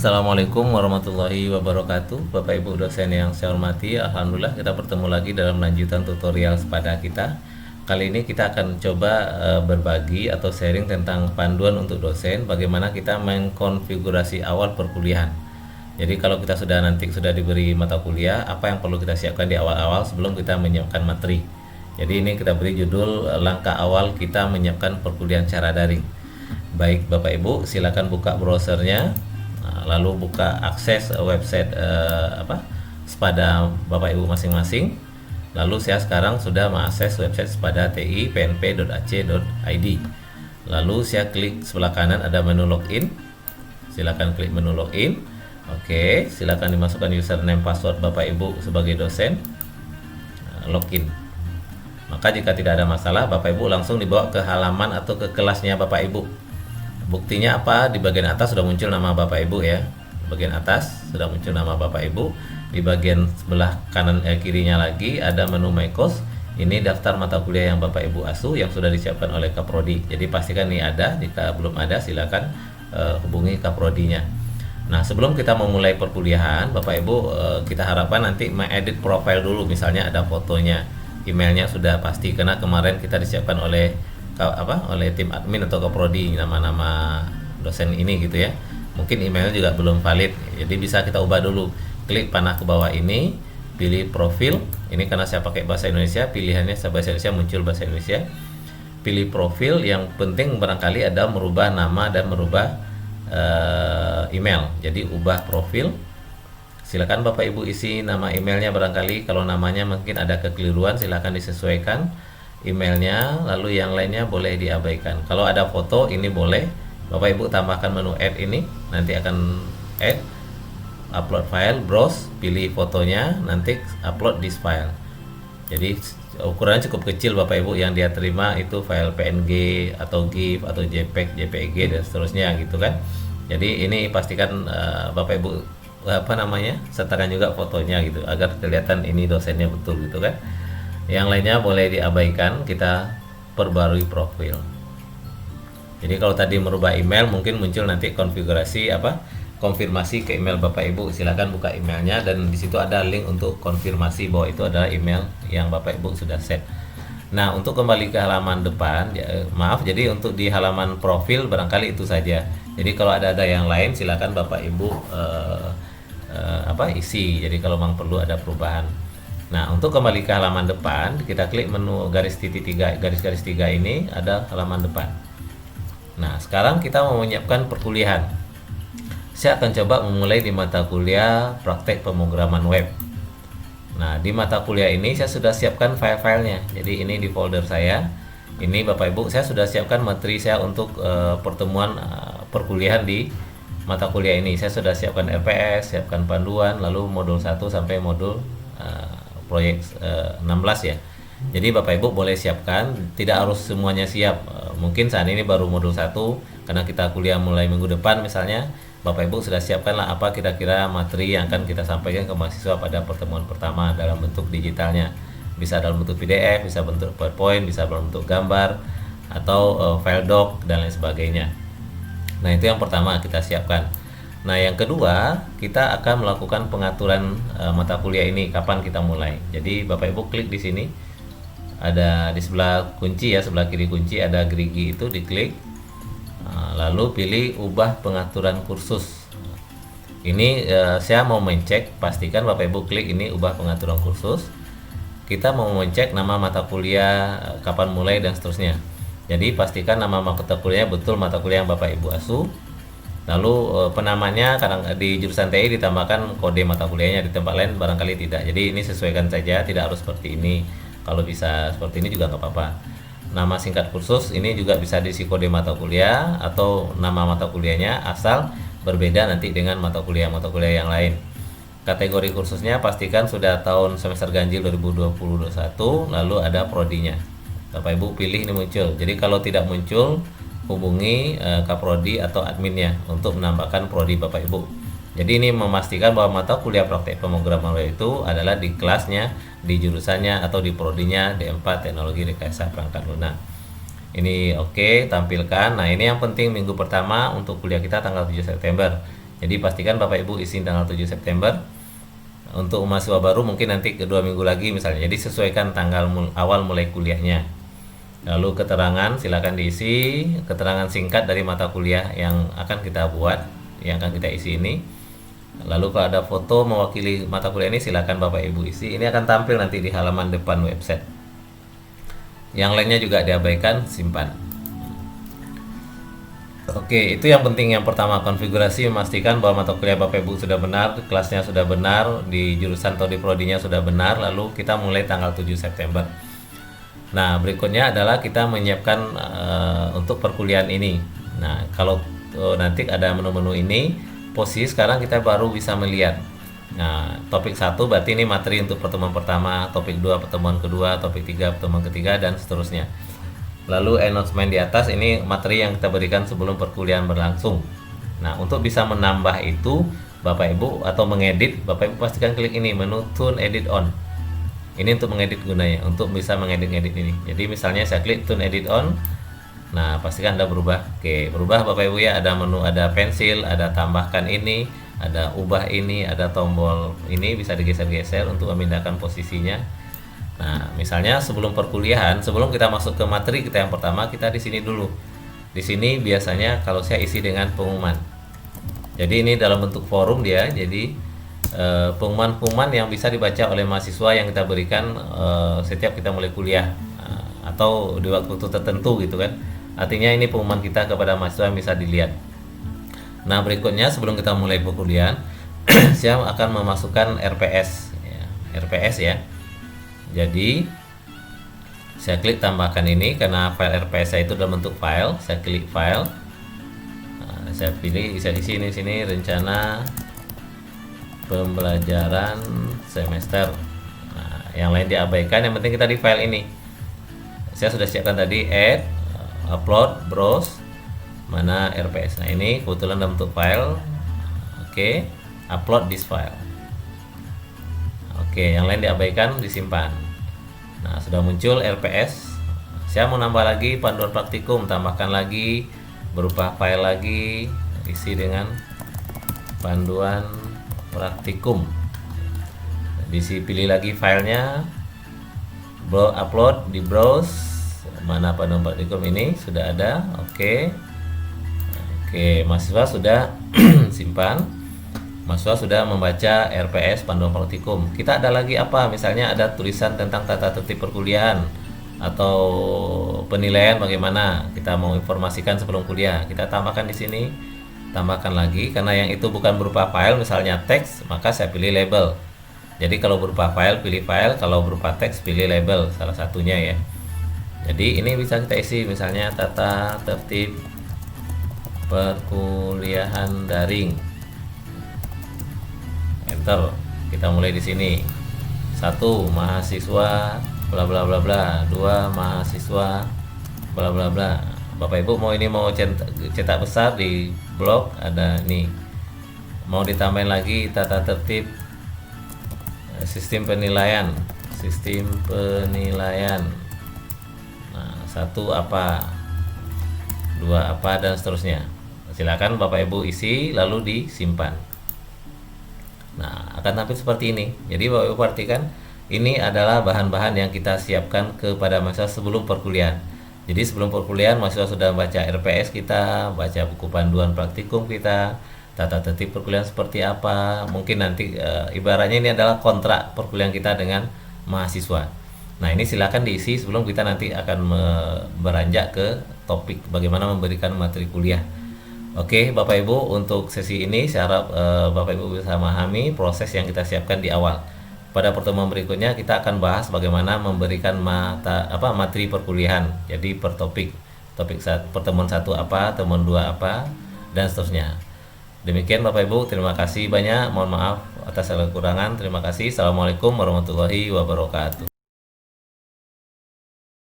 Assalamualaikum warahmatullahi wabarakatuh. Bapak Ibu dosen yang saya hormati, alhamdulillah kita bertemu lagi dalam lanjutan tutorial SPADA kita. Kali ini kita akan coba berbagi atau sharing tentang panduan untuk dosen, bagaimana kita mengkonfigurasi awal perkuliahan. Jadi kalau kita sudah diberi mata kuliah, apa yang perlu kita siapkan di awal-awal sebelum kita menyiapkan materi. Jadi ini kita beri judul langkah awal kita menyiapkan perkuliahan secara daring. Baik Bapak Ibu, silakan buka browsernya, lalu buka akses website SPADA Bapak Ibu masing-masing. Lalu saya sekarang sudah mengakses website SPADA TI.pnp.ac.id. Lalu saya klik sebelah kanan ada menu login. Silakan klik menu login. Oke, silakan dimasukkan username password Bapak Ibu sebagai dosen. Login. Maka jika tidak ada masalah, Bapak Ibu langsung dibawa ke halaman atau ke kelasnya Bapak Ibu. Buktinya apa? Di bagian atas sudah muncul nama Bapak Ibu ya. Di bagian atas sudah muncul nama Bapak Ibu. Di bagian sebelah kanan kirinya lagi ada menu My Course. Ini daftar mata kuliah yang Bapak Ibu asuh yang sudah disiapkan oleh Kaprodi. Jadi pastikan ini ada. Jika belum ada silakan hubungi Kaprodinya. Nah, sebelum kita memulai perkuliahan, Bapak Ibu kita harapkan nanti mengedit profile dulu. Misalnya ada fotonya, emailnya sudah pasti karena kemarin kita disiapkan oleh tim admin atau Kaprodi nama-nama dosen ini gitu ya. Mungkin emailnya juga belum valid, jadi bisa kita ubah dulu. Klik panah ke bawah ini, pilih profil. Ini karena saya pakai bahasa Indonesia, pilihannya bahasa Indonesia muncul bahasa Indonesia. Pilih profil, yang penting barangkali ada merubah nama dan merubah email. Jadi ubah profil. Silakan Bapak Ibu isi nama emailnya, barangkali kalau namanya mungkin ada kekeliruan silakan disesuaikan emailnya, lalu yang lainnya boleh diabaikan. Kalau ada foto ini boleh Bapak Ibu tambahkan menu add ini, nanti akan add, upload file, browse, pilih fotonya, nanti upload this file. Jadi ukurannya cukup kecil Bapak Ibu, yang dia terima itu file PNG atau GIF atau JPEG, JPG dan seterusnya gitu kan. Jadi ini pastikan Bapak Ibu setarkan juga fotonya gitu agar kelihatan ini dosennya betul gitu kan. Yang lainnya boleh diabaikan, kita perbarui profil. Jadi kalau tadi merubah email mungkin muncul nanti konfirmasi ke email Bapak Ibu. Silakan buka emailnya dan di situ ada link untuk konfirmasi bahwa itu adalah email yang Bapak Ibu sudah set. Nah, untuk kembali ke halaman depan, jadi untuk di halaman profil barangkali itu saja. Jadi kalau ada yang lain silakan Bapak Ibu isi. Jadi kalau memang perlu ada perubahan. Nah, untuk kembali ke halaman depan, kita klik menu garis-garis 3 ini, ada halaman depan. Nah, sekarang kita mau menyiapkan perkuliahan. Saya akan coba memulai di mata kuliah praktek pemrograman web. Nah, di mata kuliah ini saya sudah siapkan file-filenya. Jadi ini di folder saya. Ini Bapak Ibu, saya sudah siapkan materi saya untuk pertemuan perkuliahan di mata kuliah ini. Saya sudah siapkan RPS, siapkan panduan, lalu modul 1 sampai modul proyek 16 ya. Jadi Bapak Ibu boleh siapkan, tidak harus semuanya siap. Mungkin saat ini baru modul 1 karena kita kuliah mulai minggu depan misalnya. Bapak Ibu sudah siapkanlah apa kira-kira materi yang akan kita sampaikan ke mahasiswa pada pertemuan pertama dalam bentuk digitalnya. Bisa dalam bentuk PDF, bisa bentuk PowerPoint, bisa dalam bentuk gambar atau file doc dan lain sebagainya. Nah, itu yang pertama kita siapkan. Nah, yang kedua, kita akan melakukan pengaturan mata kuliah ini, kapan kita mulai. Jadi Bapak Ibu klik di sini, ada di sebelah kunci ya, sebelah kiri kunci ada gerigi itu, diklik. Lalu pilih ubah pengaturan kursus. Ini saya mau mencek, pastikan Bapak Ibu klik ini ubah pengaturan kursus. Kita mau mencek nama mata kuliah, kapan mulai dan seterusnya. Jadi pastikan nama mata kuliahnya betul mata kuliah yang Bapak Ibu asuh. Lalu penamanya kadang di jurusan TI ditambahkan kode mata kuliahnya, di tempat lain barangkali tidak. Jadi ini sesuaikan saja, tidak harus seperti ini. Kalau bisa seperti ini juga nggak apa-apa. Nama singkat kursus ini juga bisa diisi kode mata kuliah atau nama mata kuliahnya, asal berbeda nanti dengan mata kuliah yang lain. Kategori kursusnya pastikan sudah tahun semester ganjil 2020-2021, lalu ada prodinya. Bapak Ibu pilih ini muncul. Jadi kalau tidak muncul, hubungi Kaprodi atau adminnya untuk menambahkan prodi Bapak Ibu. Jadi ini memastikan bahwa mata kuliah praktek pemrograman web itu adalah di kelasnya, di jurusannya atau di prodinya D4 Teknologi Rekayasa Perangkat Lunak. Ini oke, tampilkan. Nah, ini yang penting minggu pertama untuk kuliah kita tanggal 7 September. Jadi pastikan Bapak Ibu isi tanggal 7 September. Untuk mahasiswa baru mungkin nanti kedua minggu lagi misalnya. Jadi sesuaikan tanggal awal mulai kuliahnya. Lalu keterangan silakan diisi, keterangan singkat dari mata kuliah yang akan kita buat, yang akan kita isi ini. Lalu kalau ada foto mewakili mata kuliah ini silakan Bapak Ibu isi. Ini akan tampil nanti di halaman depan website. Yang lainnya juga diabaikan, simpan. Oke, itu yang penting. Yang pertama, konfigurasi, memastikan bahwa mata kuliah Bapak Ibu sudah benar, kelasnya sudah benar, di jurusan atau di prodinya sudah benar. Lalu kita mulai tanggal 7 September. Nah, berikutnya adalah kita menyiapkan untuk perkuliahan ini. Nah, kalau nanti ada menu-menu ini, posisi sekarang kita baru bisa melihat. Nah, topik 1 berarti ini materi untuk pertemuan pertama, topik 2 pertemuan kedua, topik 3 pertemuan ketiga, dan seterusnya. Lalu announcement di atas ini materi yang kita berikan sebelum perkuliahan berlangsung. Nah, untuk bisa menambah itu Bapak Ibu atau mengedit, Bapak Ibu pastikan klik ini menu Tune Edit On. Ini untuk mengedit gunanya, untuk bisa mengedit-edit ini. Jadi misalnya saya klik Tune Edit On. Nah, pastikan Anda berubah. Oke, berubah Bapak Ibu ya, ada menu, ada pensil, ada tambahkan ini, ada ubah ini, ada tombol ini bisa digeser-geser untuk memindahkan posisinya. Nah, misalnya sebelum perkuliahan, sebelum kita masuk ke materi kita yang pertama, kita di sini dulu. Di sini biasanya kalau saya isi dengan pengumuman. Jadi ini dalam bentuk forum dia. Jadi pengumuman-pengumuman yang bisa dibaca oleh mahasiswa yang kita berikan setiap kita mulai kuliah atau di waktu tertentu gitu kan. Artinya ini pengumuman kita kepada mahasiswa yang bisa dilihat. Nah, berikutnya sebelum kita mulai perkuliahan, saya akan memasukkan RPS ya, RPS ya. Jadi saya klik tambahkan ini karena file RPS saya itu dalam bentuk file. Saya klik file. Nah, saya pilih bisa di sini rencana pembelajaran semester. Nah, yang lain diabaikan. Yang penting kita di file ini. Saya sudah siapkan tadi add, upload, browse, mana RPS. Nah, ini kebetulan dalam bentuk file. Oke, upload this file. Oke, yang lain diabaikan, disimpan. Nah, sudah muncul RPS. Saya mau nambah lagi panduan praktikum, tambahkan lagi, berupa file lagi, isi dengan panduan praktikum. Pilih lagi filenya, upload, di browse, mana panduan praktikum ini sudah ada. Oke, mahasiswa sudah simpan. Mahasiswa sudah membaca RPS panduan praktikum. Kita ada lagi apa? Misalnya ada tulisan tentang tata tertib perkuliahan atau penilaian bagaimana kita mau informasikan sebelum kuliah. Kita tambahkan di sini, tambahkan lagi karena yang itu bukan berupa file, misalnya teks, maka saya pilih label. Jadi kalau berupa file pilih file, kalau berupa teks pilih label salah satunya ya. Jadi ini bisa kita isi misalnya tata tertib perkuliahan daring. Enter. Kita mulai di sini. 1 mahasiswa bla bla bla bla, 2 mahasiswa bla bla bla. Bapak Ibu mau cetak besar di blog ada nih. Mau ditambahin lagi tata tertib sistem penilaian. Nah, 1 apa, 2 apa, dan seterusnya. Silakan Bapak Ibu isi lalu disimpan. Nah, akan tampil seperti ini. Jadi Bapak Ibu perhatikan, ini adalah bahan-bahan yang kita siapkan kepada mahasiswa sebelum perkuliahan. Jadi sebelum perkuliahan mahasiswa sudah baca RPS kita, baca buku panduan praktikum kita, tata tertib perkuliahan seperti apa. Mungkin nanti ibaratnya ini adalah kontrak perkuliahan kita dengan mahasiswa. Nah, ini silakan diisi sebelum kita nanti akan beranjak ke topik bagaimana memberikan materi kuliah. Oke, Bapak Ibu, untuk sesi ini saya harap Bapak Ibu bisa memahami proses yang kita siapkan di awal. Pada pertemuan berikutnya kita akan bahas bagaimana memberikan materi perkuliahan. Jadi per topik pertemuan 1 apa, pertemuan 2 apa, dan seterusnya. Demikian Bapak Ibu, terima kasih banyak. Mohon maaf atas segala kekurangan. Terima kasih. Assalamualaikum warahmatullahi wabarakatuh.